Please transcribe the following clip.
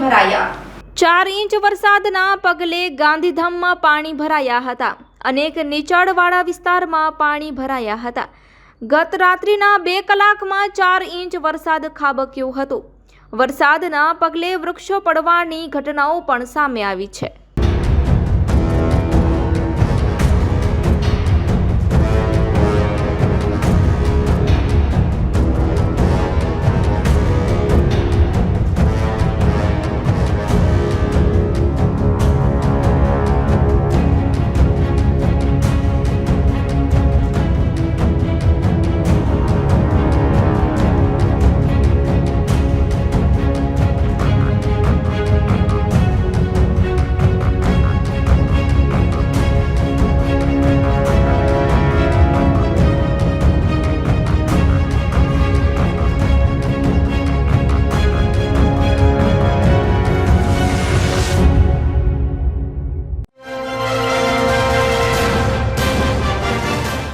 ભરાયા। 4 ઇંચ વરસાદના પગલે ગાંધીધામમાં પાણી ભરાયા હતા। અનેક નીચાણવાળા વિસ્તારમાં પાણી ભરાયા હતા। ગત રાત્રિના 2 કલાકમાં 4 ઇંચ વરસાદ ખાબક્યો હતો। વરસાદના પગલે વૃક્ષો પડવાની ઘટનાઓ પણ સામે આવી છે।